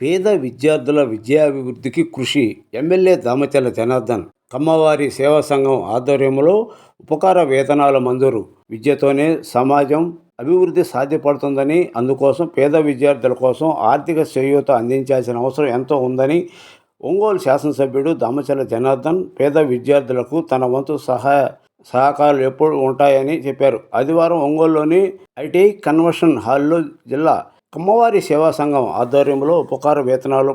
పేద విద్యార్థుల విద్యాభివృద్ధికి కృషి. ఎమ్మెల్యే దామచర్ల జనార్దన్. కమ్మవారి సేవా సంఘం ఆధ్వర్యంలో ఉపకార వేతనాల మంజూరు. విద్యతోనే సమాజం అభివృద్ధి సాధ్యపడుతుందని, అందుకోసం పేద విద్యార్థుల కోసం ఆర్థిక చేయూత అందించాల్సిన అవసరం ఎంతో ఉందని ఒంగోలు శాసనసభ్యుడు దామచర్ల జనార్దన్ పేద విద్యార్థులకు తన వంతు సహకారాలు ఎప్పుడు ఉంటాయని చెప్పారు. ఆదివారం ఒంగోలులోని ఐటీఐ కన్వెన్షన్ హాల్లో జిల్లా కమ్మవారి సేవా సంఘం ఆధ్వర్యంలో ఉపకార వేతనాలు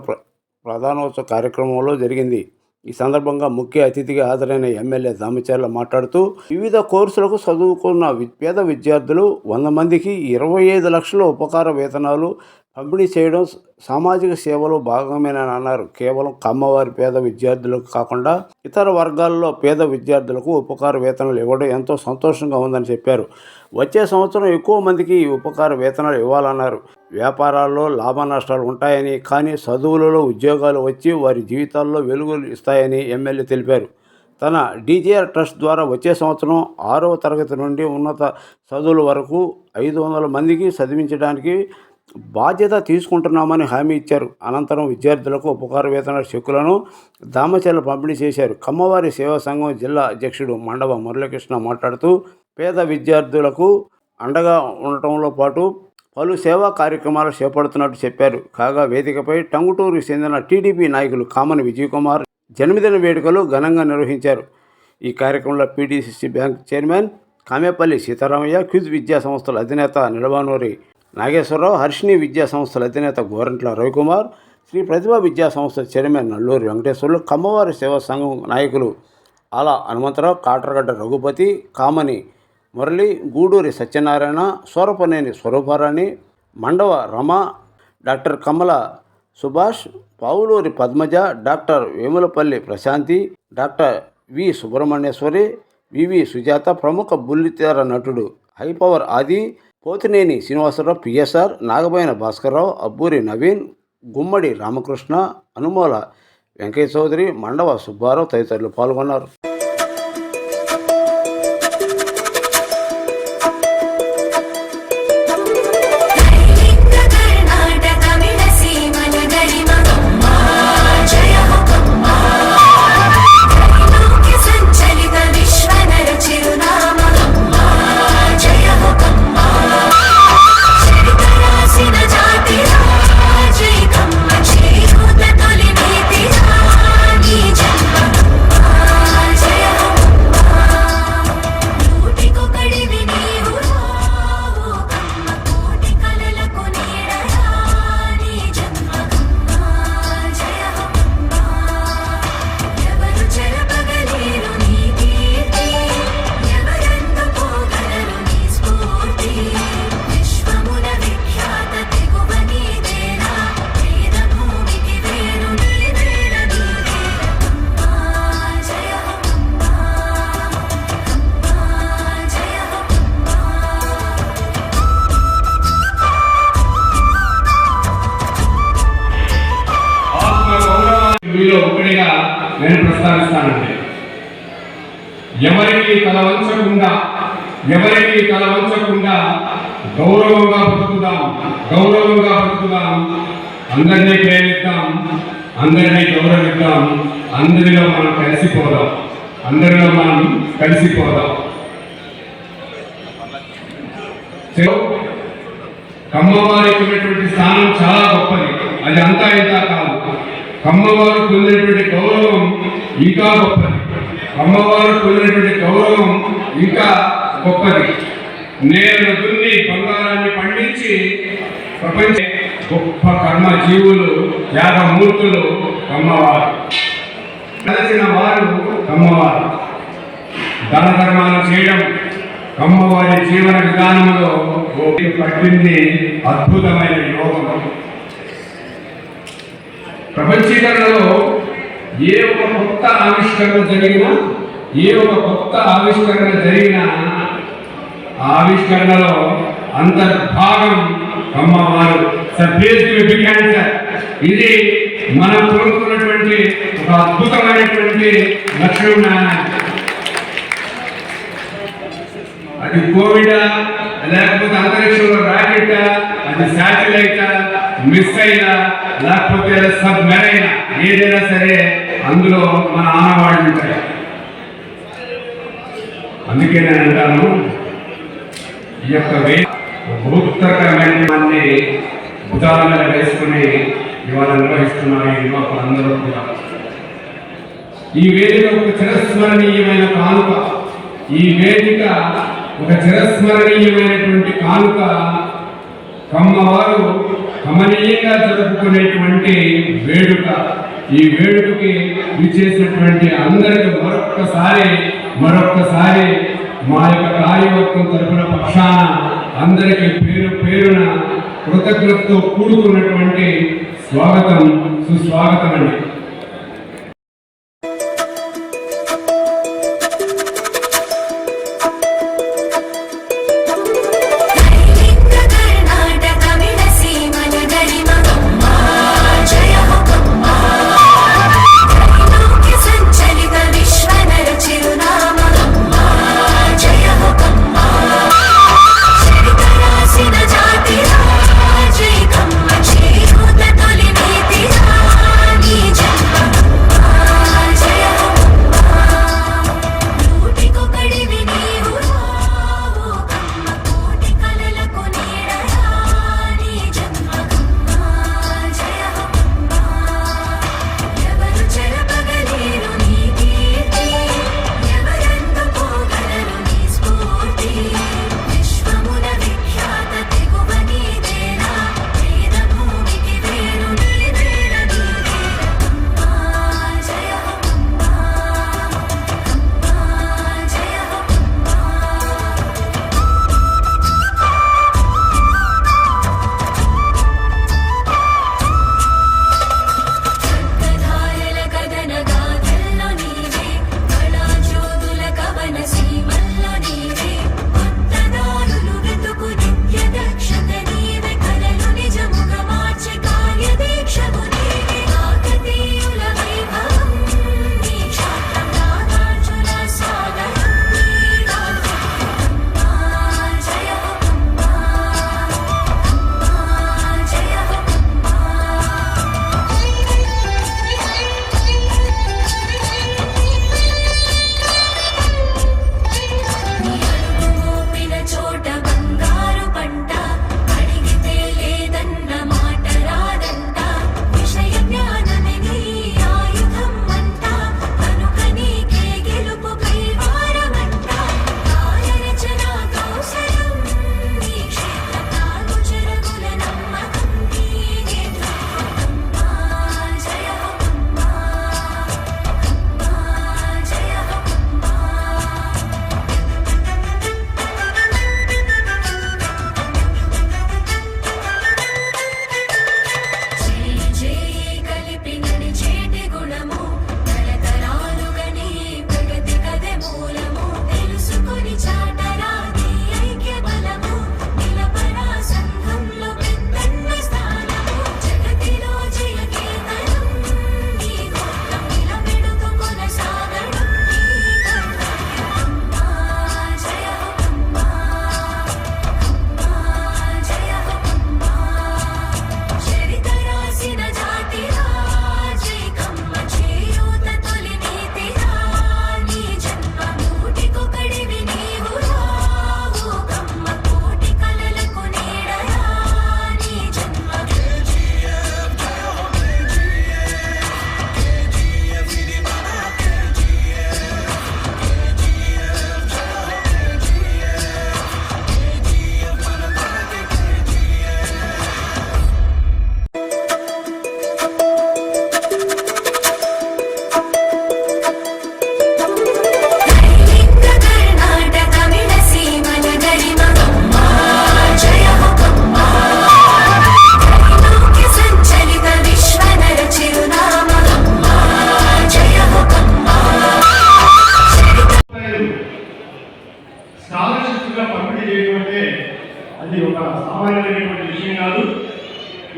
ప్రధానోత్సవ కార్యక్రమంలో జరిగింది. ఈ సందర్భంగా ముఖ్య అతిథిగా హాజరైన ఎమ్మెల్యే దామచర్ల మాట్లాడుతూ, వివిధ కోర్సులకు చదువుకున్న పేద విద్యార్థులు 100 మందికి 25 లక్షల ఉపకార వేతనాలు పంపిణీ చేయడం సామాజిక సేవలో భాగమేనని అన్నారు. కేవలం కమ్మవారి పేద విద్యార్థులకు కాకుండా ఇతర వర్గాల్లో పేద విద్యార్థులకు ఉపకార వేతనాలు ఇవ్వడం ఎంతో సంతోషంగా ఉందని చెప్పారు. వచ్చే సంవత్సరం ఎక్కువ మందికి ఈ ఉపకార వేతనాలు ఇవ్వాలన్నారు. వ్యాపారాల్లో లాభ నష్టాలు ఉంటాయని, కానీ చదువులలో ఉద్యోగాలు వచ్చి వారి జీవితాల్లో వెలుగులు ఇస్తాయని ఎమ్మెల్యే తెలిపారు. తన డీజేఆర్ ట్రస్ట్ ద్వారా వచ్చే సంవత్సరం 6వ తరగతి నుండి ఉన్నత చదువుల వరకు 500 మందికి చదివించడానికి బాధ్యత తీసుకుంటున్నామని హామీ ఇచ్చారు. అనంతరం విద్యార్థులకు ఉపకార వేతనాల చెక్కులను దామచర్ల పంపిణీ చేశారు. కమ్మవారి సేవా సంఘం జిల్లా అధ్యక్షుడు మండవ మురళీకృష్ణ మాట్లాడుతూ, పేద విద్యార్థులకు అండగా ఉండటంలో పాటు పలు సేవా కార్యక్రమాలు చేపడుతున్నట్టు చెప్పారు. కాగా వేదికపై టంగుటూరుకు చెందిన టీడీపీ నాయకులు కామని విజయకుమార్ జన్మదిన వేడుకలు ఘనంగా నిర్వహించారు. ఈ కార్యక్రమంలో PDCC bank chairman Kamepalli Sitaramaiah, quiz విద్యా సంస్థల అధినేత నిలవానూరి నాగేశ్వరరావు, హర్షిణి విద్యా సంస్థల అధినేత గోరంట్ల రవికుమార్, శ్రీ ప్రతిభా విద్యా సంస్థ చైర్మన్ నల్లూరి వెంకటేశ్వర్లు, కమ్మవారి సేవా సంఘం నాయకులు Ala Hanumantharao, Katragadda Raghupathi, Kamani Murali, Guduri Satyanarayana, Surapaneni Swarooparani, Mandava Rama, doctor Kammala Subhash, Pavuluri Padmaja, doctor Vemulapalli Prasanthi, doctor V Subrahmanyeswari, V V Sujatha, ప్రముఖ బుల్లితెర నటుడు హైపవర్ ఆది, పోతినేని శ్రీనివాసరావు, పిఎస్ఆర్, నాగబోయిన భాస్కర్రావు, అబ్బూరి నవీన్, గుమ్మడి రామకృష్ణ, అనుమోల వెంకయ్య చౌదరి, మండవ సుబ్బారావు తదితరులు పాల్గొన్నారు. మీలో ఒకటిగా నేను ప్రస్తావిస్తానండి. ఎవరికి తల వంచకుండా గౌరవంగా బ్రతుకుదాం, అందరినీ ప్రేమిద్దాం, అందరినీ గౌరవిద్దాం, అందరిలో మనం కలిసిపోదాం. కమ్మవారికి ఉన్నటువంటి స్థానం చాలా గొప్పది. అది అంతా ఇంత కాదు. కమ్మవారు పొందినటువంటి గౌరవం ఇంకా గొప్పది. నేలను దున్ని బంగారాన్ని పండించి ప్రపంచ గొప్ప కర్మ జీవులు, త్యాగమూర్తులు కమ్మవారు. కలిసిన వారు కమ్మవారు. దాన ధర్మాలు చేయడం కమ్మవారి జీవన విధానంలో పట్టింది అద్భుతమైన యోగం. ప్రపంచీకరణలో ఏ ఒక కొత్త ఆవిష్కరణ జరిగినా ఆవిష్కరణలో అంతర్భాగం కమ్మవారు. క్యాన్సర్ ఇది మనం కోరుకున్నటువంటి ఒక అద్భుతమైనటువంటి లక్ష్యం. అది కోవిడ్ లేకపోతే అంతరిక్షంలో రాకెట్, అది శాటిలైట్, మిస్సైల్, లేకపోతే సబ్ మెరైన్ ఏదైనా సరే అందులో మన ఆనవాళ్ళు ఉంటాయి. అందుకే నేను అంటాను, ఈ యొక్క బహుత్తరకరమైన భుజాల మీద వేసుకుని ఇవాళ నిర్వహిస్తున్నారు ఈ యువకులందరూ కూడా. ఈ వేదిక ఒక చిరస్మరణీయమైన కానుక. ఈ వేదిక ఒక చిరస్మరణీయమైనటువంటి కానుక. కమ్మవారు కమనీయంగా జరుపుకునేటువంటి వేడుక. ఈ వేడుకకి విచ్చేసినటువంటి అందరికీ మరొక్కసారి మా యొక్క కార్యవర్గం తరపున పక్షాన అందరికీ పేరు పేరున కృతజ్ఞతతో కూడుకున్నటువంటి స్వాగతం, సుస్వాగతం అండి.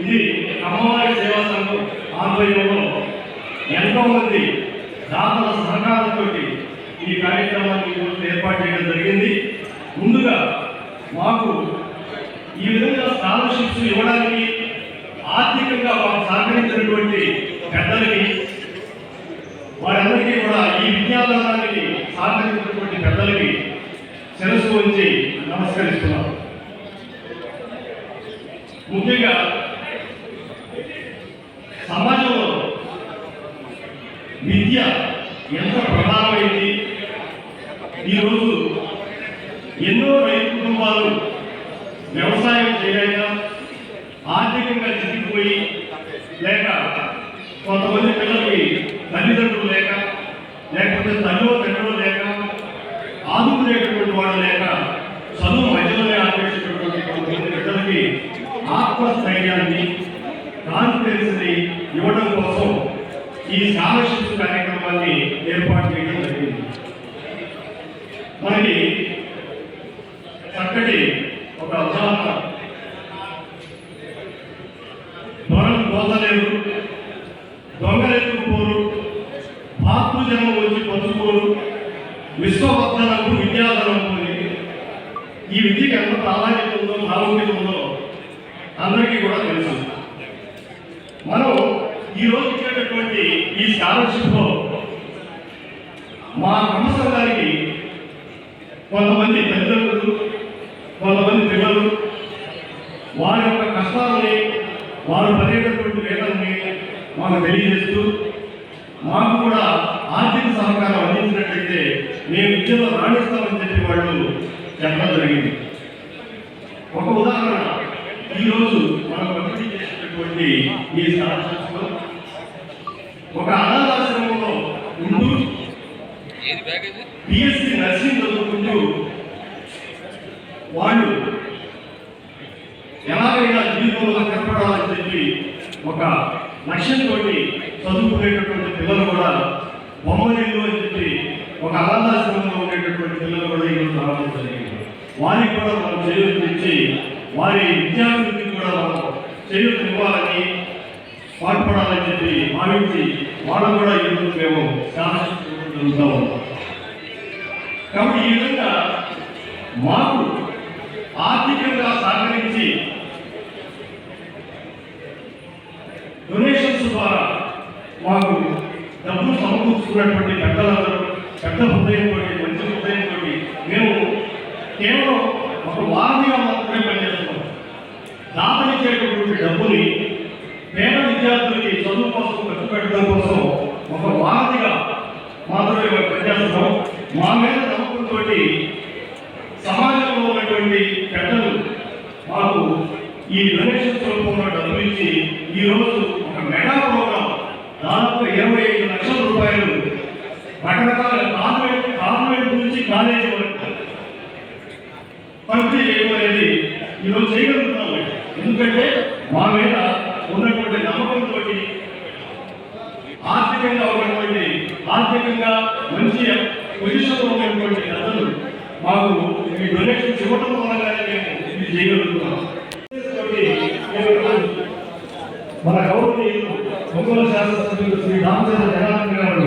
ఇది కమ్మవారి సేవా సంఘం ఆధ్వర్యంలో ఎంతో మంది దాతల సహకారంతో ఈ కార్యక్రమాన్ని ఏర్పాటు చేయడం జరిగింది. ముందుగా మాకు ఈ విధంగా స్కాలర్షిప్స్ ఇవ్వడానికి ఆర్థికంగా మాకు సహకరించినటువంటి పెద్దలకి, వారందరికీ కూడా ఈ విద్యాదానానికి సహకరించినటువంటి పెద్దలకి శిరస్సు ఉంచి నమస్కరిస్తున్నాం. ముఖ్యంగా సమాజంలో విద్య ఎంత ప్రధానమైంది. ఈరోజు ఎన్నో రైతు కుటుంబాలు వ్యవసాయం చేయలేక ఆర్థికంగా చిక్కిపోయి, లేక కొంతమంది పిల్లలకి తల్లిదండ్రులు లేక, లేకపోతే తల్లిలో తండ్రిలో లేక, ఆదుకునేటటువంటి వాళ్ళు లేక, చదువు మధ్యలోనే ఆపేసేటటువంటి కొంతమంది పిల్లలకి ఆత్మస్థైర్యాన్ని, కాన్ఫిడెన్స్ని ఇవ్వడం కోసం ఈ స్కాలర్షిప్ కార్యక్రమాన్ని ఏర్పాటు చేయడం జరిగింది. మనకి చక్కటి ఒక ఉదాహరణ, దొరలు పోతలేరు, దొంగలెత్తుకుపోరు, భాతృ జన్మ వచ్చి పంచుకోరు, విశ్వవర్ధనకు విద్యాధనం పోయి. ఈ విద్యకి ఎంత ప్రాధాన్యత ఉందో, ప్రాముఖ్యత ఉందో అందరికీ కూడా తెలుసు. మనం ఈరోజు ఇచ్చేటటువంటి ఈ స్కాలర్షిప్లో మా సంవత్సరానికి కొంతమంది తల్లిదండ్రులు, కొంతమంది పిల్లలు వారి యొక్క కష్టాలని, వారు పడేటటువంటి వేదనని మాకు తెలియజేస్తూ, మాకు కూడా ఆర్థిక సహకారం అందించినట్లయితే మేము విద్యలో రాణిస్తామని చెప్పి వాళ్ళు చెప్పడం జరిగింది. ఒక ఉదాహరణ, ఈరోజు మనం పంపిణీ చేసినటువంటి ఈ స్కాలర్షిప్లో ఒక అనాథాశ్రమంలో ఉంటూ బిఎస్సి నర్సింగ్ చదువుకుంటూ వాళ్ళు ఎలాగైనా జీవితంలో కనపడాలని చెప్పి ఒక లక్ష్యంతో చదువుకునేటటువంటి పిల్లలు కూడా బొమ్మలు అని చెప్పి ఒక అనాథాశ్రమంలో ఉండేటటువంటి పిల్లలు కూడా ఈరోజు రావడం జరిగింది. వారికి కూడా మనం చేయూతనిచ్చి వారి విద్యాభివృద్ధికి కూడా మనం చేయూతనివ్వాలని, పాటుపడాలని చెప్పి భావించి వాళ్ళు కూడా ఈరోజు మేము జరుగుతూ ఉన్నాం. కాబట్టి ఈ విధంగా మాకు ఆర్థికంగా సహకరించి డొనేషన్స్ ద్వారా మాకు డబ్బులు సమకూర్చుకున్నటువంటి పెద్దలందరూ పెద్ద హృదయంతో, మంచి హృదయంతో, మేము కేవలం ఒక వారధిగా మాత్రమే పనిచేస్తున్నాం. దాతనిచ్చేటటువంటి డబ్బుని పేద విద్యార్థులకి చదువు కోసం ఖర్చు పెట్టడం కోసం ఒక వారధిగా మాత్రమే పనిచేస్తున్నాం. మా మీద నమ్మకంతో సమాజంలో ఉన్నటువంటి పెద్దలు మాకు ఈ డొనేషన్ రూపంలో డబ్బులు ఇచ్చి ఈరోజు ఒక మెగా ప్రోగ్రాం దాదాపు 25 లక్షల రూపాయలు రకరకాల కాన్వెంట్ నుంచి కాలేజీ వరకు పంపిణీ చేయడం అనేది ఈరోజు చేయగలుగుతున్నాం. ఎందుకంటే మా మీద ఉన్నటువంటి నమ్మకంతో, ఆర్థికంగా మంచి పొజిషన్లో ఉన్నటువంటి పెద్దలు మాకు ఈ డొనేషన్స్ ఇవ్వడం వల్లనే మేము ఇది చేయగలుగుతున్నాం. మన గౌరవనీయులు ఒంగోలు శాసనసభ్యులు శ్రీ రామచంద్ర జనార్దన్ గారు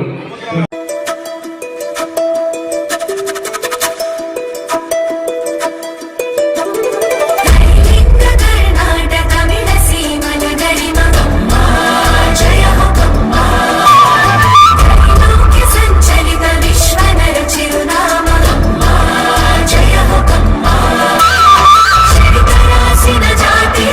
జాతి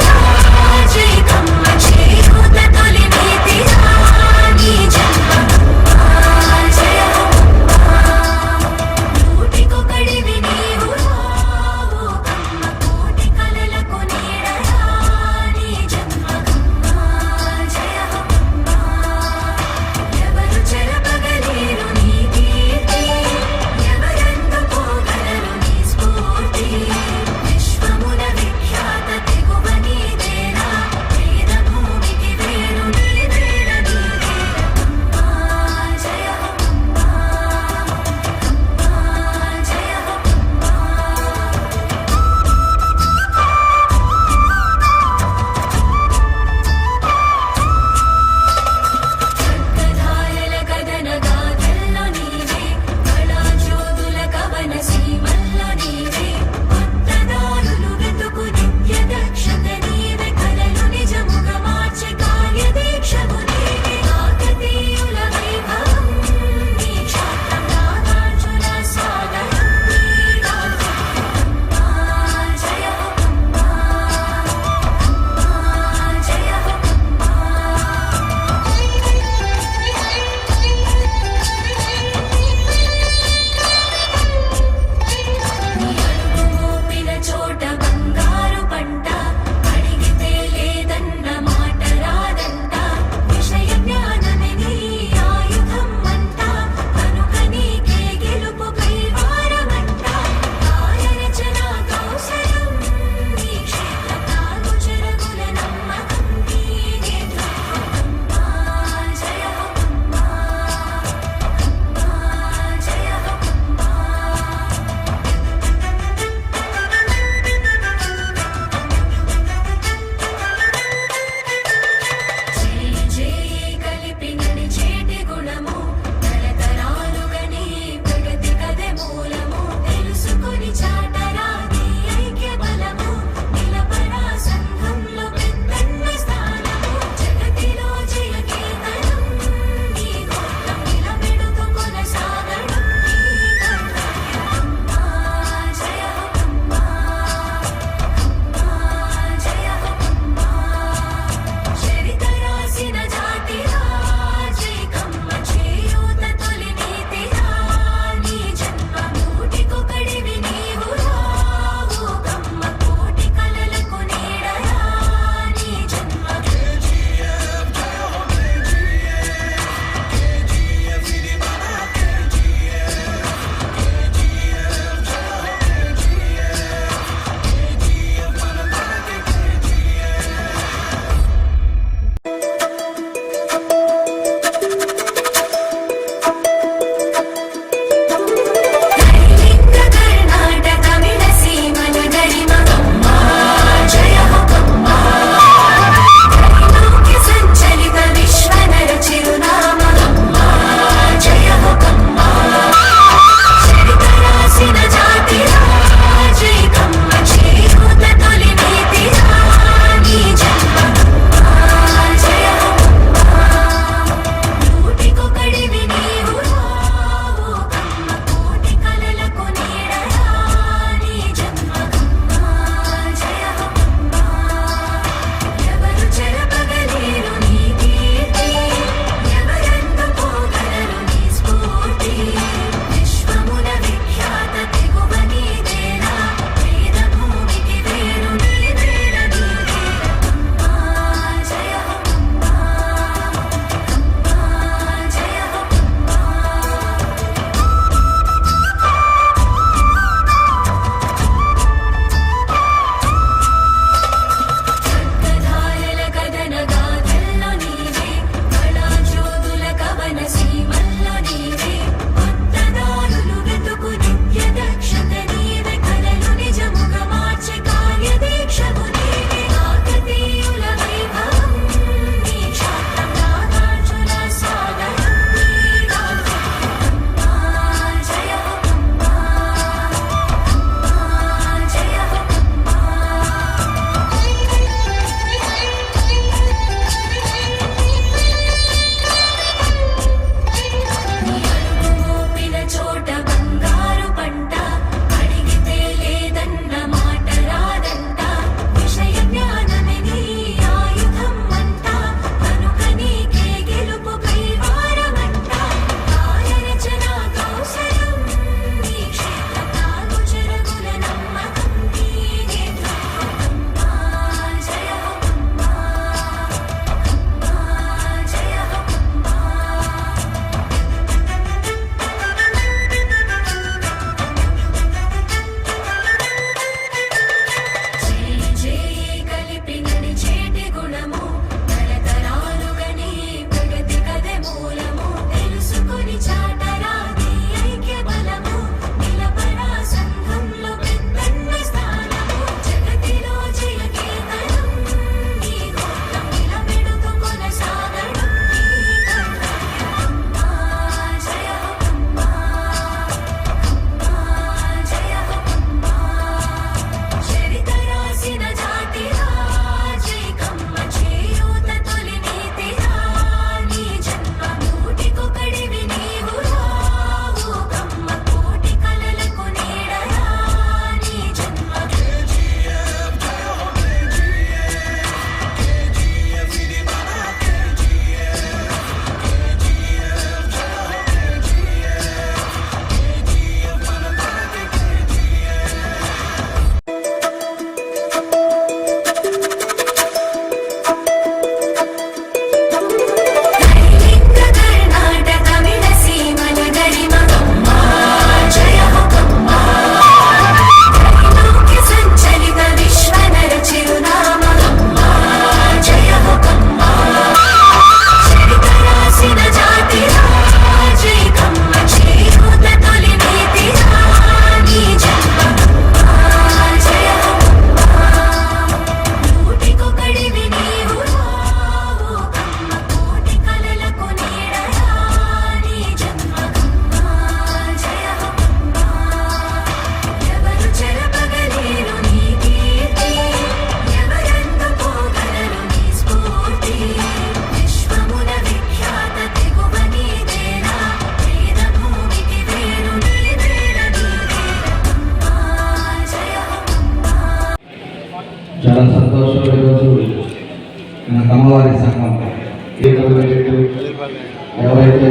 ఎవరైతే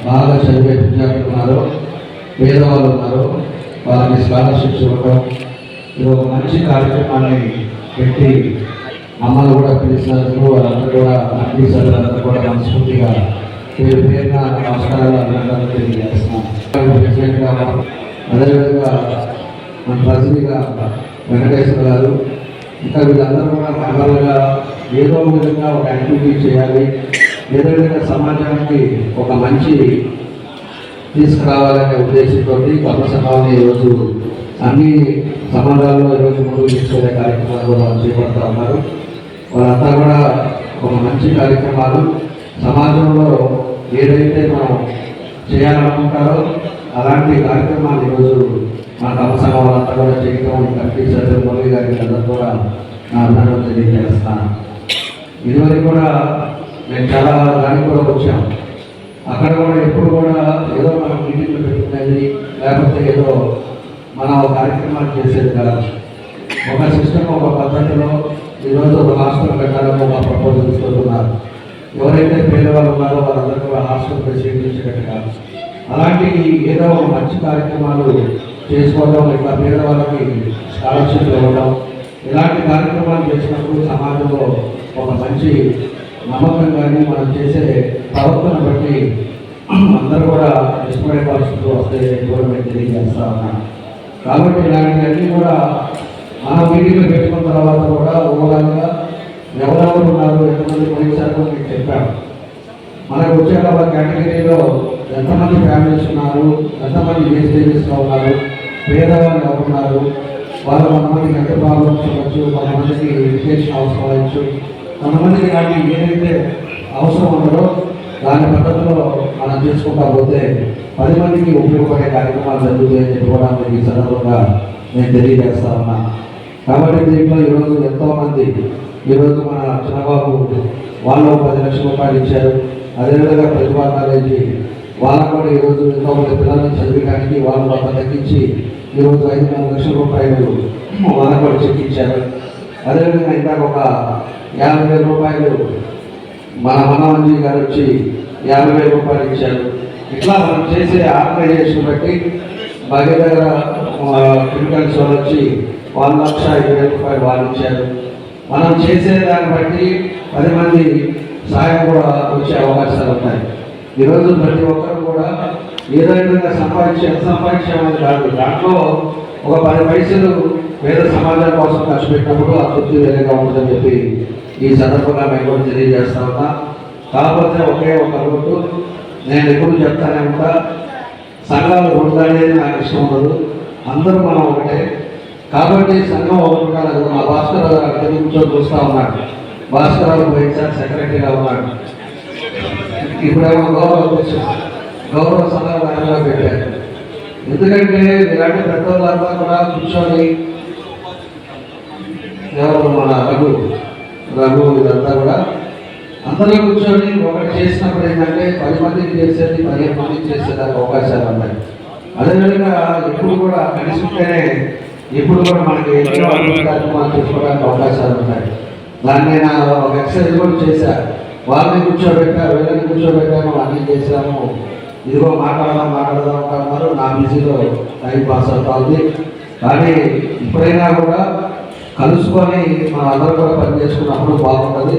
బాగా చదివే విద్యార్థులు ఉన్నారో, పేదవాళ్ళు ఉన్నారో వారికి స్కాలర్షిప్స్ ఇవ్వడం, ఇది ఒక మంచి కార్యక్రమాన్ని పెట్టి అమ్మలు కూడా పిలిచినందుకు వాళ్ళందరూ కూడా ఆఫీసర్లందరూ కూడా మనస్ఫూర్తిగా పేరు పేరున నమస్కారాలు అభినందనలు తెలియజేస్తున్నాం. అదేవిధంగా మన ప్రతినిధిగా వెంకటేశ్వర గారు, ఇంకా వీళ్ళందరూ కూడా మెంబర్లుగా ఏదో విధంగా ఒక యాక్టివిటీ చేయాలి, ఏదో విధంగా సమాజానికి ఒక మంచి తీసుకురావాలనే ఉద్దేశంతో కర్మ సంఘాన్ని ఈరోజు అన్ని సంబంధాల్లో ఈరోజు ముందుకు తీసుకునే కార్యక్రమాలు కూడా చేపడుతూ ఉన్నారు. వాళ్ళంతా కూడా ఒక మంచి కార్యక్రమాలు సమాజంలో ఏదైతే మనం చేయాలనుకుంటారో అలాంటి కార్యక్రమాలు ఈరోజు మా కర్మ సంఘం వాళ్ళంతా కూడా చేయటం కమిటీ సభ్యులు మురళి గారికి అందరూ కూడా నా అభినందనలు తెలియజేస్తాను. ఇదివరకు కూడా మేము చాలా దానికి కూడా వచ్చాం. అక్కడ కూడా ఎప్పుడు కూడా ఏదో మనం మీటింగ్లు పెట్టుకునేది, లేకపోతే ఏదో మనం కార్యక్రమాలు చేసేది కాదు. ఒక సిస్టమ్, ఒక పద్ధతిలో ఈరోజు ఒక హాస్టల్ పెట్టాలని ఒక ప్రపోజల్ ఇస్తున్నారు. ఎవరైతే పేదవాళ్ళు ఉన్నారో వాళ్ళందరూ కూడా హాస్టల్ ప్రసిద్ధించేటట్టుగా అలాంటి ఏదో ఒక మంచి కార్యక్రమాలు చేసుకోవడం, ఇంకా పేదవాళ్ళకి స్కాలర్షిప్లు ఇవ్వడం, ఇలాంటి కార్యక్రమాలు చేసినప్పుడు సమాజంలో ఒక మంచి నమ్మకం కానీ మనం చేసే ప్రవర్తన బట్టి అందరూ కూడా ఇష్టపడే పరిస్థితులు వస్తాయి కూడా మేము తెలియజేస్తా ఉన్నాను. కాబట్టి ఇలాంటివన్నీ కూడా మనం మీటింగ్లు పెట్టుకున్న తర్వాత కూడా ఓవరాల్గా ఎవరెవరు ఉన్నారు, ఎంతమంది పోలీసారు మీకు చెప్పాను. మనకు వచ్చే వాళ్ళ కేటగిరీలో ఎంతమంది ఫ్యామిలీస్ ఉన్నారు, ఎంతమంది వేస్టేజెస్లో ఉన్నారు, పేదవాళ్ళు ఎవరున్నారు, వాళ్ళు కొంతమందికి ఎంత ప్రాబ్లమ్స్ ఉండొచ్చు, కొంతమందికి ఎడ్యుకేషన్ అవసరం అవ్వచ్చు, కొంతమందికి ఇలాంటి ఏదైతే అవసరం ఉండదో దాని పద్ధతిలో మనం చేసుకుంటా పోతే 10 మందికి ఉపయోగపడే కార్యక్రమాలు జరుగుతాయని చెప్పి కూడా మీకు ఈ సందర్భంగా నేను తెలియజేస్తా ఉన్నా. కాబట్టి దీంట్లో ఈరోజు ఎంతోమంది ఈరోజు మన చిన్నబాబు వాళ్ళు 10 లక్షల రూపాయలు ఇచ్చారు. అదేవిధంగా ప్రతిభా కాలేజీ వాళ్ళకు కూడా ఈరోజు ఎంతోమంది పిల్లల్ని చదివడానికి వాళ్ళు కొంత తగ్గించి ఈరోజు 5-4 లక్షల రూపాయలు వాళ్ళకు కూడా చెక్ ఇచ్చారు. అదేవిధంగా ఇందాక ఒక 50,000 రూపాయలు మన మనోహన్జీ గారు వచ్చి 50,000 రూపాయలు ఇచ్చారు. ఇట్లా మనం చేసే ఆర్గనైజేషన్ బట్టి భాగ్యనగర కెమికల్స్ వాళ్ళు వచ్చి 1,50,000 రూపాయలు వాళ్ళు ఇచ్చారు. మనం చేసే దాన్ని బట్టి 10 మంది సాయం కూడా వచ్చే అవకాశాలు ఉన్నాయి. ఈరోజు ప్రతి ఒక్కరు కూడా ఏదో విధంగా ఎంత సంపాదించామని కాదు, దాంట్లో ఒక 10 పైసలు పేద సమాజం కోసం ఖర్చు పెట్టినప్పుడు ఆ తృప్తి వేరేగా ఉంటుందని చెప్పి ఈ సందర్భంగా మేము కూడా తెలియజేస్తా ఉన్నా. కాకపోతే ఒకే ఒక రోడ్డు నేను ఎప్పుడు చెప్తానే ఉంటా, సంఘాలు ఉండనేది నాకు ఇష్టం ఉండదు, అందరూ మనం ఒకటే. కాబట్టి సంఘం ఒకటి ఉండాలి. మా భాస్కర్ గారు అక్కడ కూర్చొని చూస్తూ ఉన్నాడు. భాస్కర్ గారు పోయినసారి సెక్రటరీగా ఉన్నాడు, ఇప్పుడేమో గౌరవ సంఘాలు పెట్టారు. ఎందుకంటే ఇలాంటి పెద్దవాళ్ళంతా కూడా కూర్చొని ఎవరు మన రఘు ఇదంతా కూడా అందరూ కూర్చొని ఒకటి చేసినప్పుడు ఏంటంటే 10 మందికి చేసేది 15 మందికి చేసేదానికి అవకాశాలు ఉన్నాయి. అదేవిధంగా ఎప్పుడు కూడా కలిసి ఉంటేనే ఎప్పుడు కూడా మనకి కార్యక్రమాలు చేసుకోవడానికి అవకాశాలు ఉన్నాయి. దాన్ని నేను ఒక ఎక్సర్సైజ్ కూడా చేశాను. వాళ్ళని కూర్చోబెట్టారు, వీళ్ళని కూర్చోబెట్టాము, అన్నీ చేశాము. ఇదిగో మాట్లాడదాం అంటున్నారు. నా బిజీలో టైం పాస్ అవుతుంది. కానీ ఇప్పుడైనా కూడా కలుసుకొని మనం అందరూ కూడా పనిచేసుకున్నప్పుడు బాగుంటుంది.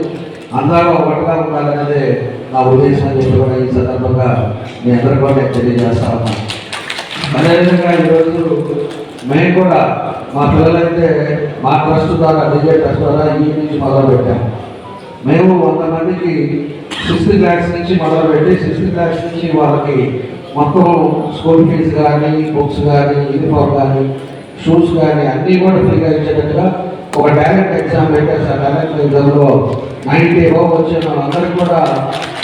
అందరూ ఒకటిగా ఉండాలనేదే నా ఉద్దేశం అని చెప్పి కూడా ఈ సందర్భంగా మీ అందరూ కూడా నేను తెలియజేస్తా ఉన్నాను. అదేవిధంగా ఈరోజు మేము కూడా మా పిల్లలైతే మా ట్రస్ట్ ద్వారా డిజే ట్రస్ట్ ద్వారా ఈ నుంచి మొదలుపెట్టాము. మేము 100 మందికి 6th క్లాస్ నుంచి మొదలుపెట్టి 6th క్లాస్ నుంచి వాళ్ళకి మొత్తం స్కూల్ ఫీజు కానీ, బుక్స్ కానీ, యూనిఫామ్ కానీ, షూస్ కానీ అన్నీ కూడా ఫ్రీగా ఇచ్చేటట్టుగా ఒక టాలెంట్ ఎగ్జామ్ పెట్టేసి ఆ టాలెంట్ ఎగ్జామ్లో 90 అబౌవ్ వచ్చిన వాళ్ళందరికీ కూడా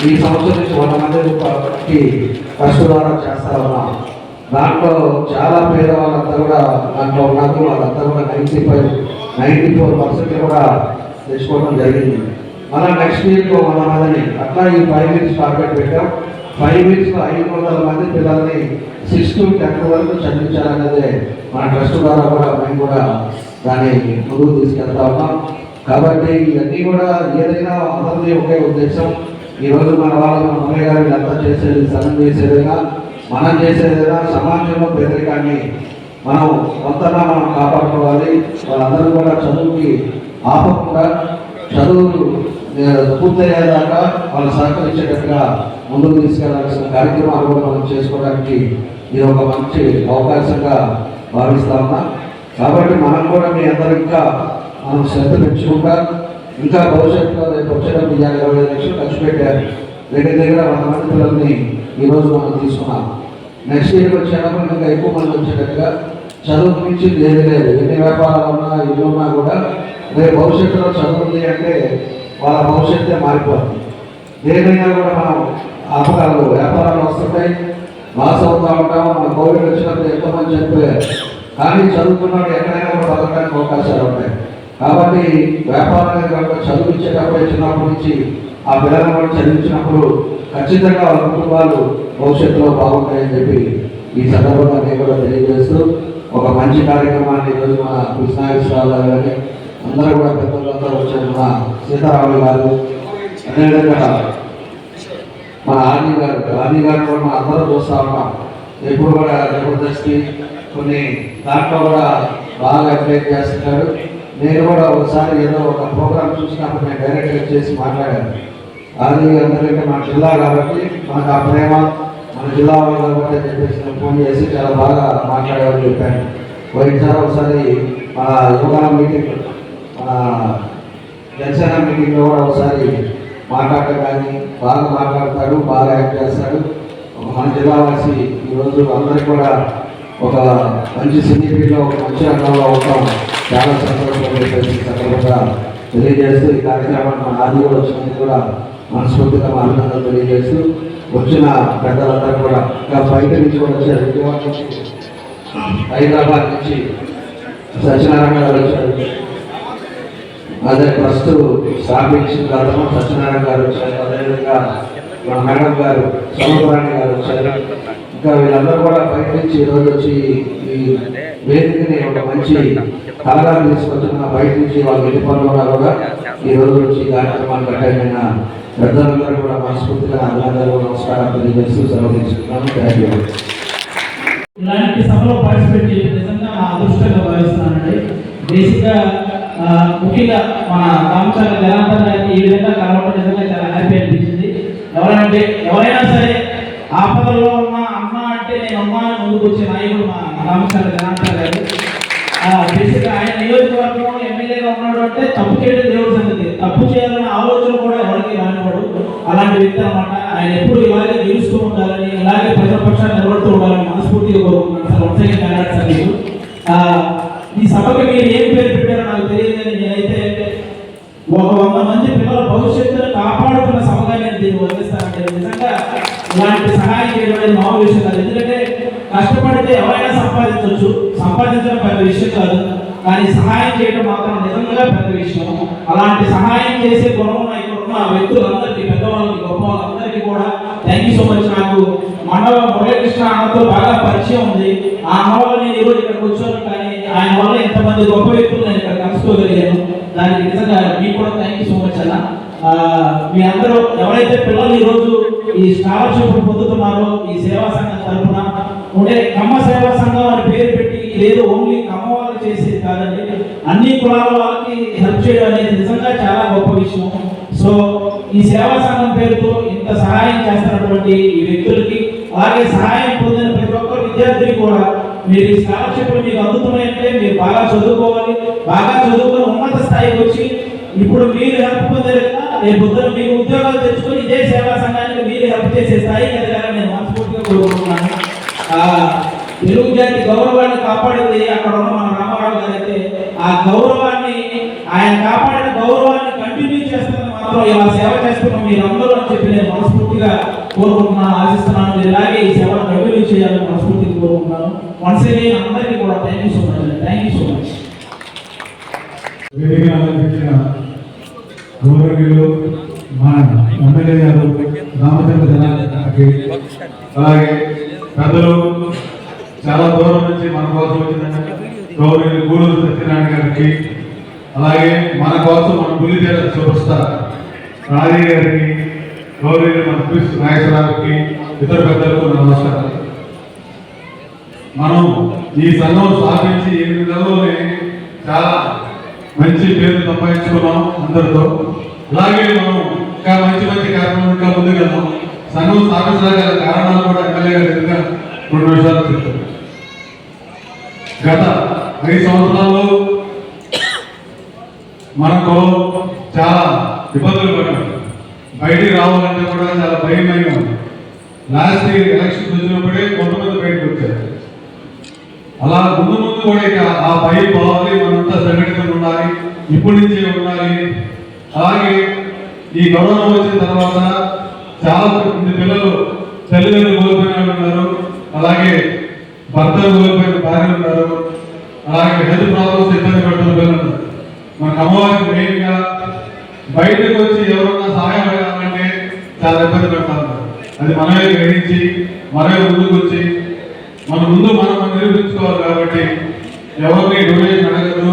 ఈ సంవత్సరం నుంచి 100 మందికి ట్రస్ట్ ద్వారా చేస్తా ఉన్నాం. దాంట్లో చాలా పేదవాళ్ళంతా కూడా దాంట్లో ఉన్నారు. వాళ్ళంతా కూడా 94% కూడా తెచ్చుకోవడం జరిగింది. మళ్ళీ నెక్స్ట్ వీక్లో 100 మందిని అట్లా ఈ 5 వీక్స్ టార్గెట్ పెట్టాం. 5 వీక్స్లో 500 మంది పిల్లల్ని 6 to 10 వరకు చదివించాలనేదే మన ట్రస్ట్ ద్వారా కూడా మేము కూడా దాన్ని ముందుకు తీసుకెళ్తా ఉన్నాం. కాబట్టి ఇవన్నీ కూడా ఏదైనా అందరిది ఒకే ఉద్దేశం, ఈరోజు మన వాళ్ళు అమ్మాయి గారు ఎంత చేసేది, సగం చేసేదైనా, మనం చేసేదైనా సమాజంలో పేదరికాన్ని మనం కొంతగా మనం కాపాడుకోవాలి. వాళ్ళందరూ కూడా చదువుకి ఆపకుండా చదువులు పూర్తయ్యేదాకా వాళ్ళు సహకరించేటట్టుగా ముందుకు తీసుకెళ్లాల్సిన కార్యక్రమాలు కూడా మనం చేసుకోవడానికి ఇది ఒక మంచి అవకాశంగా భావిస్తా ఉన్నా. కాబట్టి మనం కూడా మీ అందరూ ఇంకా మనం శ్రద్ధ పెంచుకుంటా ఇంకా భవిష్యత్తులో రేపు వచ్చేటప్పుడు 25 లక్షలు ఖర్చు పెట్టారు. దగ్గర 100 మంది పిల్లల్ని ఈరోజు మనం తీసుకున్నాం. నెక్స్ట్ ఇయర్ వచ్చేటప్పుడు ఇంకా ఎక్కువ మంది వచ్చేటట్టుగా చదువు గురించి ఏది లేదు. ఎన్ని వ్యాపారాలు ఉన్నా ఇల్లు ఉన్నా కూడా రేపు భవిష్యత్తులో చదువుంది అంటే వాళ్ళ భవిష్యత్తే మారిపోతుంది. ఏదైనా కూడా మనం అపరాలు వ్యాపారాలు వస్తుంటాయి, లాస్ అవుతూ ఉంటాం. మన కోవిడ్ వచ్చినప్పుడు ఎంతోమంది చనిపోయారు, కానీ చదువుకున్నాడు ఎక్కడైనా కూడా బతకడానికి అవకాశాలు ఉంటాయి. కాబట్టి వ్యాపారాన్ని కనుక చదివించేటప్పుడు చిన్నప్పటి నుంచి ఆ పిల్లలను కూడా చదివించినప్పుడు ఖచ్చితంగా వాళ్ళ కుటుంబాలు భవిష్యత్తులో బాగుంటాయని చెప్పి ఈ సందర్భంగా నేను కూడా తెలియజేస్తూ ఒక మంచి కార్యక్రమాన్ని ఈరోజు మన కృష్ణాగేశ్వరరావు గారు కానీ అందరూ కూడా పెద్దలంతా వచ్చారు. మన సీతారాములు గారు, అదేవిధంగా మన ఆర్మీ గారు కూడా మనం అందరూ చూస్తూ ఉంటాం. ఎప్పుడు కూడా జబర్దస్తి కొన్ని దాంట్లో కూడా బాగా అప్డేట్ చేస్తున్నాడు. నేను కూడా ఒకసారి ఏదో ఒక ప్రోగ్రామ్ చూసినప్పుడు నేను డైరెక్ట్గా చేసి మాట్లాడాను. అది అందరికంటే మన జిల్లా కాబట్టి మనకు ఆ ప్రేమ మన జిల్లా వాళ్ళు కాబట్టి అని చెప్పేసి నేను ఫోన్ చేసి చాలా బాగా మాట్లాడేవాళ్ళు చెప్పాను. పోయినసారి ఒకసారి మన యువగల మీటింగ్, మన జనసేన మీటింగ్లో కూడా ఒకసారి మాట్లాడటం కానీ బాగా మాట్లాడతాడు, బాగా యాక్ట్ చేస్తాడు. మన జిల్లా వాసి ఈరోజు అందరికీ కూడా ఒక మంచి సినిమీలో ఒక మంచి రంగంలో ఉంటాం. చాలా సందర్భంగా తెలియజేస్తూ ఈ కార్యక్రమాన్ని మన ఆది కూడా వచ్చినందుకు కూడా మనస్ఫూర్తిగా మా అభినందనలు తెలియజేస్తూ వచ్చిన పెద్దలందరూ కూడా ఇంకా బయట నుంచి కూడా వచ్చారు. విజయవాడ నుంచి, హైదరాబాద్ నుంచి సత్యనారాయణ గారు వచ్చారు. అదే ట్రస్ట్ స్థాపించిన గతంలో సత్యనారాయణ గారు వచ్చారు. అదేవిధంగా మన మేడం గారు సముద్రాణి గారు వచ్చారు. ఇంకా వీళ్ళందరూ కూడా బయట నుంచి ఈరోజు వచ్చి ఈ వేదికని ఒక మంచి కళగా తీసుకొచ్చిన బయట నుంచి వాళ్ళు వెళ్ళిపోవడం కూడా ఈరోజు వచ్చి కార్యక్రమాన్ని కట్టైన పెద్దలందరూ కూడా మనస్ఫూర్తిగా అభినందనలు నమస్కారం తెలియజేస్తూ సెలవు తీసుకున్నాను. Thank you. ఇలాంటి సభలో పార్టిసిపేట్ చేయడం నిజంగా నా అదృష్టంగా భావిస్తున్నానండి. బేసిక్గా ముఖ్యంగా మన రామచంద్ర జనార్దన్ గారికి ఈ విధంగా కలవడం నిజంగా చాలా హ్యాపీ అనిపించింది. ఎవరైనా సరే ఆపదల్లో ఉన్న అమ్మ అంటే నేను అమ్మ అని ముందుకు వచ్చే నాయకుడు మా రామచంద్ర జనార్దన్ గారు. బేసిక్గా ఆయన నియోజకవర్గంలో ఎమ్మెల్యేగా ఉన్నాడు అంటే తప్పు చేయడం దేవుడి సంగతి, తప్పు చేయాలన్న ఆలోచన కూడా ఎవరికి రానివాడు. అలాంటి వ్యక్తి అనమాట. ఆయన ఎప్పుడు ఇలాగే గెలుస్తూ ఉండాలని, ఇలాగే ప్రజాపక్షాన్ని నిలబడుతూ ఉండాలని మనస్ఫూర్తిగా కోరుకుంటున్నాను. ఈ సభకు మీరు ఏం పేరు పెట్టారో నాకు తెలియదు, కానీ నేనైతే ఒక 100 మంది పిల్లల భవిష్యత్తును కాపాడుతున్న సభగా నేను దీన్ని వర్ణిస్తానంటే నిజంగా ఇలాంటి సహాయం చేయడం అనేది మామూలు విషయం కాదు. ఎందుకంటే కష్టపడితే ఎవరైనా సంపాదించవచ్చు, సంపాదించడం పెద్ద విషయం కాదు, కానీ సహాయం చేయడం మాత్రం నిజంగా పెద్ద విషయం. అలాంటి సహాయం చేసే గుణం ఇక్కడ ఉన్న వ్యక్తులందరికీ, పెద్దవాళ్ళకి, గొప్ప వాళ్ళందరికీ కూడా థ్యాంక్ యూ సో మచ్. నాకు మండవ మురళీకృష్ణ అన్నతో బాగా పరిచయం ఉంది. ఆ అన్న వల్ల నేను ఈరోజు ఇక్కడికి వచ్చాను, కానీ ఆయన వల్ల ఎంతమంది గొప్ప వ్యక్తులు నేను ఇక్కడ కలుసుకోగలిగాను. దానికి నిజంగా మీకు కూడా థ్యాంక్ యూ సో మచ్ అన్న. మీ అందరూ ఎవరైతే పిల్లలు ఈరోజు ఈ స్కాలర్షిప్ పొందుతున్నారో ఈ సేవా సంఘం తరఫున ఉండే కమ్మ సేవా సంఘం అని పేరు పెట్టి ఇదేదో ఓన్లీ కమ్మ వాళ్ళకి చేసేది కాదండి, అన్ని కులాల వాళ్ళకి హెల్ప్ చేయడం అనేది నిజంగా చాలా గొప్ప విషయం. సో ఈ సేవా సంఘం పేరుతో ఇంత సహాయం చేస్తున్నటువంటి ఈ వ్యక్తులకి, అలాగే సహాయం పొందిన ప్రతి ఒక్క విద్యార్థిని కూడా మీరు ఈ స్కాలర్షిప్లు మీకు అందుతున్నాయంటే మీరు బాగా చదువుకోవాలి, బాగా చదువుకొని ఉన్నత స్థాయికి వచ్చి ఇప్పుడు మీరు హెల్ప్ పొందారు కదా, రేపు పొద్దున మీకు ఉద్యోగాలు తెచ్చుకొని ఇదే సేవా సంఘానికి మీరు హెల్ప్ చేసే స్థాయికి ఎదగాలని నేను మనస్ఫూర్తిగా కోరుకుంటున్నాను. తెలుగు జాతి గౌరవాన్ని కాపాడింది అక్కడ ఉన్న మన రామారావు గారు అయితే ఆ గౌరవాన్ని, ఆయన కాపాడిన గౌరవాన్ని కంటిన్యూ చేస్తున్న మాత్రం ఇలా సేవ చేస్తున్నాం మీరందరూ అని చెప్పి నేను మనస్ఫూర్తిగా కోరుకుంటున్నాను, ఆశిస్తున్నాను. మీరు ఇలాగే ఈ సేవను కంటిన్యూ చేయాలని మనస్ఫూర్తిగా కోరుకుంటున్నాను. వన్స్ అగైన్ అందరికీ కూడా థ్యాంక్ యూ సో మచ్ అండి. Thank you so much. గౌరవీయులు మన ఎమ్మెల్యే గారు రామచంద్ర జనార్దన్ గారికి, అలాగే పెద్దలు చాలా దూరం నుంచి మన కోసం వచ్చిన గౌరవీయులు గూడూరు సత్యనారాయణ గారికి, అలాగే మన కోసం మన పులిచేర సూపర్ స్టార్ రాజీ గారికి, గౌరవ మన క్రిస్ నాగేశ్వరరావుకి ఇతర పెద్దలకు నమస్కారం. మనం ఈ సంఘం స్థాపించి 8 నెలల్లోనే చాలా మంచి పేరు సంపాదించుకున్నాం అందరితో. అలాగే మనం ఇంకా మంచి కార్యక్రమం ఇంకా ముందుకెళ్తాం. సంఘం స్థాపించడానికి కారణాలు కూడా ఎమ్మెల్యే గారు ఎదురుగా 2 నిమిషాలు చెప్తారు. గత 5 సంవత్సరాల్లో మనకు చాలా ఇబ్బందులు పడ్డాం. బయటికి రావాలంటే కూడా చాలా భయమయంగా ఉంది. లాస్ట్ ఇయర్ ఎలక్షన్ వచ్చినప్పుడే కొంతమంది బయటకు వచ్చారు. అలా ముందు కూడా ఇక ఆ భయం పోవాలి, మనంతా సంఘటితంగా ఉండాలి, ఇప్పటి నుంచే ఉండాలి. అలాగే ఈ కరోనా వచ్చిన తర్వాత చాలా మంది పిల్లలు తల్లిదండ్రులు కోల్పోయిన వాళ్ళు ఉన్నారు, అలాగే భర్తలు కోల్పోయిన భార్యలు ఉన్నారు, అలాగే హెల్త్ ప్రాబ్లమ్స్ ఇబ్బంది పడుతున్న పిల్లలు ఉన్నారు. మనకు అమ్మవారికి మెయిన్గా బయటకు వచ్చి ఎవరన్నా సహాయం అడగాలంటే చాలా ఇబ్బంది పడతారు. అది మనమే గ్రహించి మనమే ముందుకు వచ్చి మనం నిరూపించుకోవాలి. కాబట్టి ఎవరిని డొనేషన్ అడగదు.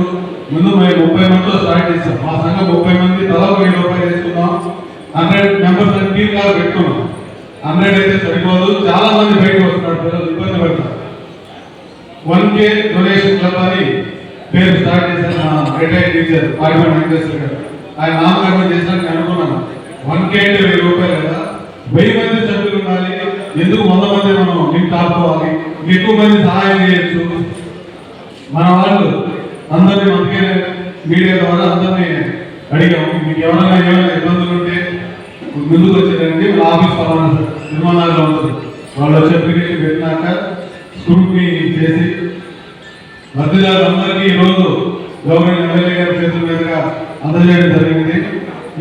ముందు మేము 30 మందితో స్టార్ట్ చేస్తాం. మా సంఘం 30 మంది తలా 1000 రూపాయలు వేసుకున్నాం. 100 మెంబర్స్ అని టీమ్ లాగా పెట్టుకున్నాం. 100 అయితే సరిపోదు, చాలా మంది బయటకు వస్తున్నారు, పిల్లలు ఇబ్బంది పడతారు. 1K డొనేషన్ క్లబ్ అని పేరు స్టార్ట్ చేశాను. మా రిటైర్డ్ టీచర్ పార్లమెంట్ వెంకటేశ్వర గారు ఆయన నామకరణం చేశాను. అనుకున్నాను 1K అంటే 1000 రూపాయలు కదా, 1000 మంది సభ్యులు ఉండాలి, ఎందుకు 100 మంది మనం లింక్ ఆపుకోవాలి, ఎక్కువ మంది సహాయం చేయొచ్చు. మన వాళ్ళు అందరినీ మనకే మీడియా ద్వారా అందరినీ అడిగాము, మీకు ఏమైనా ఇబ్బందులు ఉంటే ముందుకు వచ్చేదండి. ఆఫీస్ పలానా నిర్మాణాల్లో ఉంటుంది, వాళ్ళు వచ్చే అప్లికేషన్ పెట్టినాక స్క్రూట్నీ చేసి లబ్ధిదారులందరికీ ఈరోజు గవర్నమెంట్ ఎమ్మెల్యే గారి చేతుల మీదుగా అందజేయడం జరిగింది.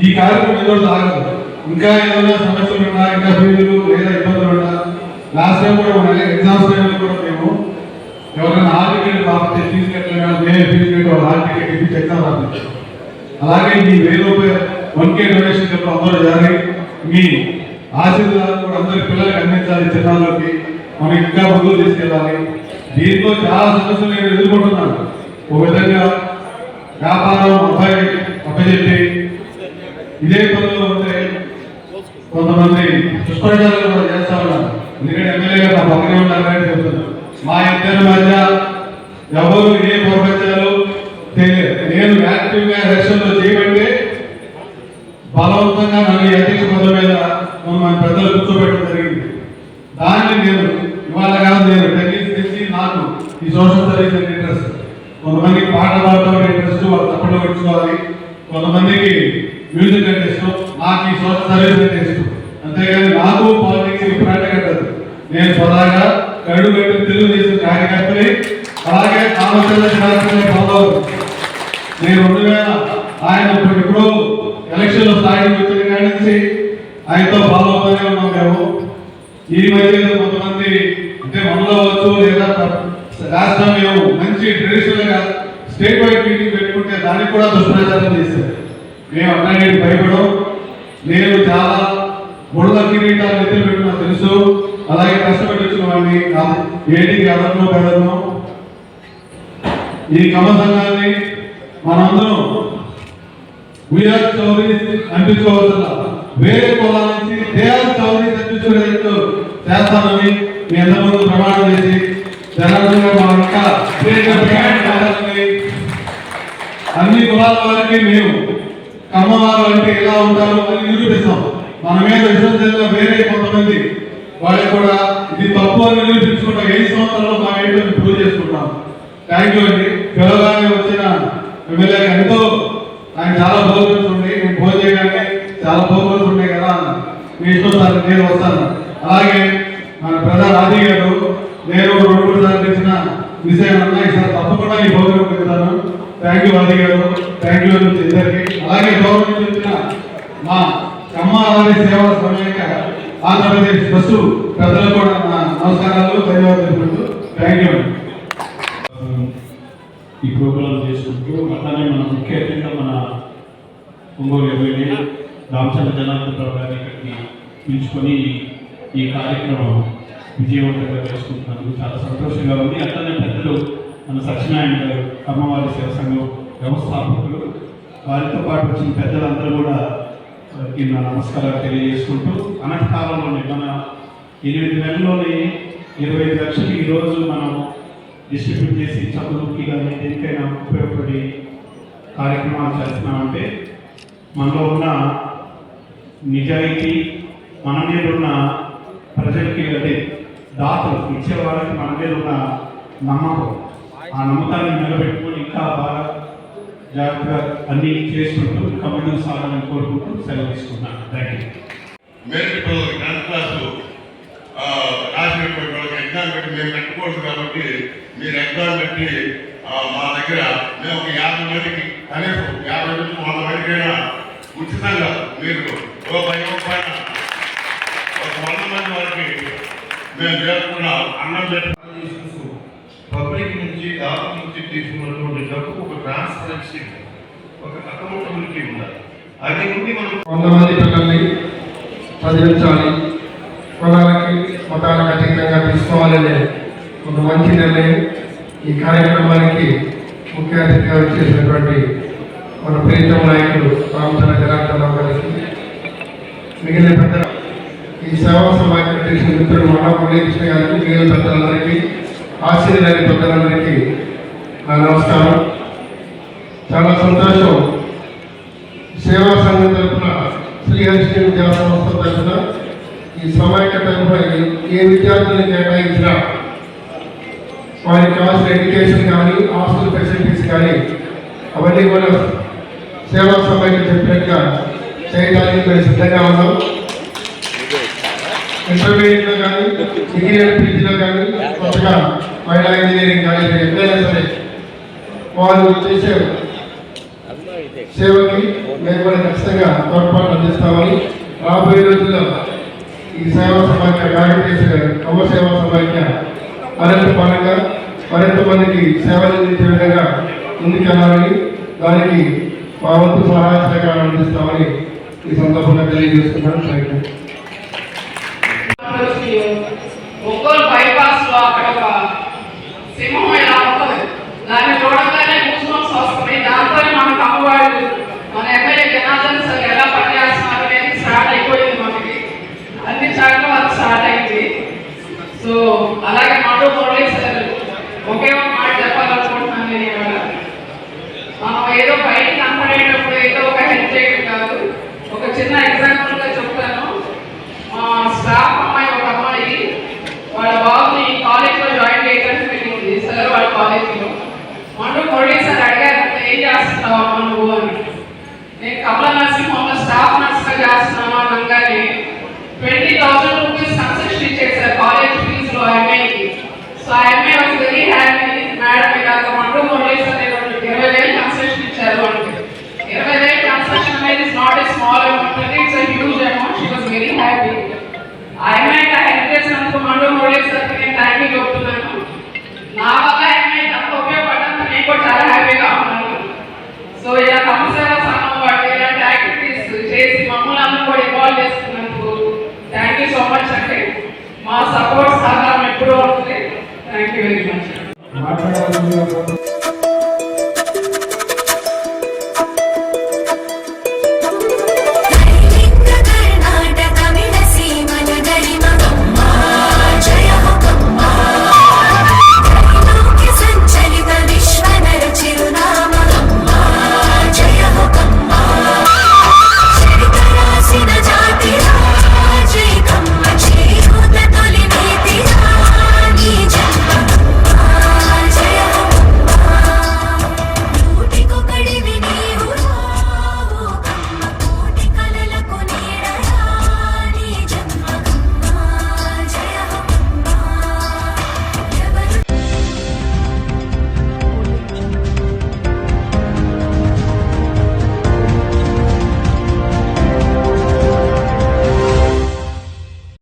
ఈ కార్యక్రమం ఏదో ఆగదు. ఇంకా ఏదైనా సమస్యలు ఉన్నా, ఇంకా ఫీజులు లేదా ఇబ్బందులు ఉన్నా, లాస్ట్ టైం కూడా మన ఎగ్జామ్స్ టైంలో కూడా మేము ఎవరైనా హాల్ టికెట్ రాకపోతే ఫీజు కట్టలేదా, మేము ఫీజు కట్టి వాళ్ళు హాల్ టికెట్ ఇప్పించి ఎగ్జామ్ రాపించాం. అలాగే ఈ 1000 రూపాయలు 1K డొనేషన్ చెప్పి అందరూ జారీ మీ ఆశీర్వాదాలు కూడా అందరి పిల్లలకి అందించాలి. చిన్నాళ్ళకి మనం ఇంకా ముందుకు తీసుకెళ్ళాలి. దీంట్లో చాలా సమస్యలు నేను ఎదుర్కొంటున్నాను. ఒక విధంగా వ్యాపారం అప్పచెప్పి ఇదే పనుల్లో ఉంటే కొంతమంది దుష్ప్రచారాలు కూడా చేస్తా ఉన్నారు. ఎందుకంటే ఎమ్మెల్యే గారు నా పక్కనే ఉన్నారని చెప్తున్నారు. మా ఇద్దరి మధ్య ఎవరు ఏ ప్రపంచాలు తెలియదు. నేను యాక్టివ్గా ఎలక్షన్లో చేయబట్టే బలవంతంగా నన్ను అధ్యక్ష పదవి మీద మన పెద్దలు కూర్చోబెట్టడం జరిగింది. దాన్ని నేను ఇవాళ కాదు, నేను టెన్నిస్ తెచ్చి నాకు ఈ సోషల్ సర్వీస్ అంటే ఇంట్రెస్ట్. కొంతమందికి పాట పాడటం ఇంట్రెస్ట్, వాళ్ళు తప్పట్లో పెట్టుకోవాలి. కొంతమందికి మ్యూజిక్ అంటే ఇష్టం, నాకు ఈ సోషల్ సర్వీస్ అంటే ఇష్టం. అంతేగాని నాకు పాలిటిక్స్ ఇప్పుడు కట్టదు. నేను స్వతహాగా కరుడు కట్టిన తెలుగుదేశం కార్యకర్తని, అలాగే నేను 2000 ఆయన ఎప్పుడో ఎలక్షన్లో స్టార్టింగ్ వచ్చిన కాడి నుంచి ఆయనతో ఫాలో అవుతూనే ఉన్నాం మేము. ఈ మధ్య కొంతమంది అంటే మనలో వచ్చు లేదా రాష్ట్రం మేము మంచి ట్రెడిషనల్ గా స్టేట్ వైడ్ మీటింగ్ పెట్టుకుంటే దానికి కూడా దుష్ప్రచారం చేశారు. మేము అక్కడికి భయపడం. నేను చాలా బుడద కిరీటాలు ఎత్తులు పెట్టుకున్నా తెలుసు, అలాగే కష్టపడి వచ్చిన వాడిని ఏటికి అదనో పెదను. ఈ కమ సంఘాన్ని మనందరం వీఆర్ చౌదరీస్ అనిపించుకోవాల్సిన వేరే కులాల నుంచి దేఆర్ చౌదరీస్ అనిపించుకునేందుకు చేస్తానని మీ అందరి ముందు ప్రమాణం చేసి జనార్దన్ మా ఇంకా అన్ని కులాల వారికి మేము కమ్మవారు అంటే ఎలా ఉంటారు అని నిరూపిస్తాం. మన మీద విశ్వసంగా వేరే కొంతమంది వాళ్ళకి కూడా ఇది తప్పు అని నిరూపించుకుంటాం. 5 సంవత్సరాల్లో మా ఏంటో ప్రూవ్ చేసుకుంటాం. థ్యాంక్ యూ అండి. పిల్లగానే వచ్చిన ఎమ్మెల్యే ఎంతో ఆయన చాలా ప్రోగ్రామ్స్ ఉన్నాయి, నేను ఫోన్ చేయగానే చాలా ప్రోగ్రామ్స్ ఉన్నాయి కదా అన్న. మీ ఇష్టం సార్, నేను వస్తాను. అలాగే మన ప్రధాన ఆది గారు నేను 2-3 సార్లు ఇచ్చిన విషయం అన్నా, ఈసారి తప్పకుండా ఈ ప్రోగ్రామ్ పెడతాను. థ్యాంక్ యూ ఆది గారు, థ్యాంక్ యూ ఇద్దరికి. అలాగే గవర్నమెంట్ వచ్చిన మా కమ్మావారి సేవా సమయాక ఆంధ్రప్రదేశ్ బస్సు పెద్దలు కూడా నా నమస్కారాలు, ధన్యవాదాలు. Thank you. ఈ ప్రోగ్రాం చేసుకుంటూ అట్లానే మన ముఖ్య అతిథిగా మన ఒంగోలు ఎమ్మెల్యే రామచంద్ర జనార్దన్ గారిని ఇక్కడికి పిలుచుకొని ఈ కార్యక్రమం విజయవంతంగా చేసుకుంటున్నందుకు చాలా సంతోషంగా ఉంది. అట్లనే పెద్దలు మన సత్యనారాయణ గారు, అమ్మవారి సేవ సంఘం వ్యవస్థాపకులు, వారితో పాటు వచ్చిన పెద్దలందరూ కూడా వారికి నా నమస్కారాలు తెలియజేసుకుంటూ అనకాలంలోనే మన 8 నెలల్లోనే 25 లక్షలు ఈరోజు మనం డిస్ట్రిబ్యూట్ చేసి చదువుకి కానీ దేనికైనా ఉపయోగపడి కార్యక్రమాలు చేస్తున్నామంటే మనలో ఉన్న నిజాయితీ, మన మీద ఉన్న ప్రజలకి అంటే దాతలు ఇచ్చే వాళ్ళకి మన మీద ఉన్న నమ్మకం, ఆ నమ్మకాన్ని నిలబెట్టుకొని ఇంకా బాగా జాగ్రత్తగా అన్నీ చేసుకుంటూ ఇంకా ముందుకు సాగాలని కోరుకుంటూ సెలవు తీసుకుంటున్నాను. Thank you. Merit 10th class రాసినటువంటి వాళ్ళకి ఎగ్జామ్ పెట్టి మేము పెట్టుకోవచ్చు కాబట్టి మీరు ఎగ్జామ్ పెట్టి మా దగ్గర మేము ఒక 50 మందికి కనీసం 50 నుంచి 100 మందికైనా ఉచితంగా మీరు ఒక 10 రూపాయల ఒక 100 మంది వరకు మేము చేసుకున్న అన్నం పెట్టి పబ్లిక్ నుంచి దాని నుంచి తీసుకున్నటువంటి డబ్బు ఒక ట్రాన్స్పరెన్సీ, ఒక అకౌంటబిలిటీ ఉండాలి. అది ఉండి మనం 100 మంది పిల్లల్ని చదివించాలి, కులాలకి మతాలకు అతీతంగా తీసుకోవాలనే ఒక మంచి నిర్ణయం. ఈ కార్యక్రమానికి ముఖ్య అతిథిగా వచ్చేసినటువంటి మన ప్రీతం నాయకుడు రామచంద్ర జనార్దన్ గారికి, మిగిలిన పెద్ద ఈ సేవా సమాజం చేసిన మిత్రుడు మన మురళీకృష్ణ గారికి, మిగిలిన పెద్దలందరికీ, ఆశీర్వాదాన్ని పెద్దలందరికీ నా నమస్కారం. చాలా సంతోషం. సేవా సంఘం తరఫున శ్రీహరిశ్రీ విద్యా సంస్థ తరఫున ఈ సమాఖ్య తరఫున ఏ విద్యార్థులను కేటాయించినా వారికి కావాల్సిన ఎడ్యుకేషన్ కానీ హాస్టల్ ఫెసిలిటీస్ కానీ అవన్నీ కూడా సేవా సమాఖ్య చెప్పినట్టుగా చేయడానికి మేము సిద్ధంగా ఉన్నాం. ఇంటర్మీడియట్లో కానీ, డిగ్రీ అండ్ పీజీలో కానీ, కొత్తగా మహిళా ఇంజనీరింగ్ కాలేజీ ఎక్కడైనా సరే వాళ్ళు చేసే సేవకి మేము కూడా ఖచ్చితంగా తోడ్పాటు అందిస్తామని, రాబోయే రోజుల్లో ఈ సేవా సమాఖ్య కార్యక్రమ కమ్మ సేవా సమాఖ్య మరింత పరంగా మరింత మందికి సేవలు అందించే విధంగా ముందుకెళ్ళాలని, దానికి మా వంతు సహాయ సహకారం అందిస్తామని ఈ సందర్భంగా తెలియజేస్తున్నాను. Thank you. ఒంగోలు బైపాస్ లో అక్కడ ఒక సింహం ఇలా ఉంటుంది, దాన్ని చూడగానే గూస్బంప్స్ వస్తుంది. దాంతో మనకు అమ్మవాడు మన ఎమ్మెల్యే జనార్దన్ సార్ ఎలా పనిచేస్తున్నారు అనేది స్టార్ట్ అయిపోయింది. మనకి అన్ని చాట్ల వరకు స్టార్ట్ అయింది. సో అలాగే మాటో మురళీ సార్ ఒకే ఒక మాట చెప్పాలనుకుంటున్నాను. నేను ఇవాళ మనం ఏదో బయటికి కనపడేటప్పుడు ఏదో ఒక హెల్ప్ చేయడం కాదు. ఒక చిన్న ఎగ్జాంపుల్ గా చెప్తాను. మా స్టాఫ్ అమ్మాయి, ఒక అమ్మాయి వాళ్ళ బాబుని కాలేజ్లో జాయిన్ చేయడానికి వెళ్ళింది సార్ వాళ్ళ కాలేజీలో. మండు మురళీ సార్ అడిగారు, ఏం చేస్తున్నావా నువ్వు అని. నేను కమల నర్సింగ్ హోమ్లో స్టాఫ్ నర్స్గా చేస్తున్నాను అనగానే 20,000 రూపీస్ కన్సెషన్ ఇచ్చేసారు కాలేజ్ ఫీజులో అమ్మాయికి. సో ఆ అమ్మాయి వాజ్ వెరీ హ్యాపీ. మేడం ఇలాగ మండు మురళీ సార్ 20,000 కన్సెషన్ ఇచ్చారు అంటే 20,000 కన్సెషన్ అనేది is not a small amount, it's a huge amount. She was very happy. ఆ అమ్మాయికి హెల్ప్ చేసినందుకు మండు మురళీ సార్కి నేను థ్యాంక్ యూ చెప్తున్నాను. నా వల్ల అమ్మాయికి అంత ఉపయోగపడడానికి నేను కూడా చాలా హ్యాపీగా ఉన్నాను. సో ఇలా కమ్మ సేవా సంఘం వాళ్ళు ఇలాంటి యాక్టివిటీస్ చేసి మమ్మల్ని అందరూ కూడా ఇన్వాల్వ్ చేసుకున్నందుకు థ్యాంక్ యూ సో మచ్ అండి. మా సపోర్ట్ సహకారం ఎప్పుడూ ఉంటుంది. Thank you very much.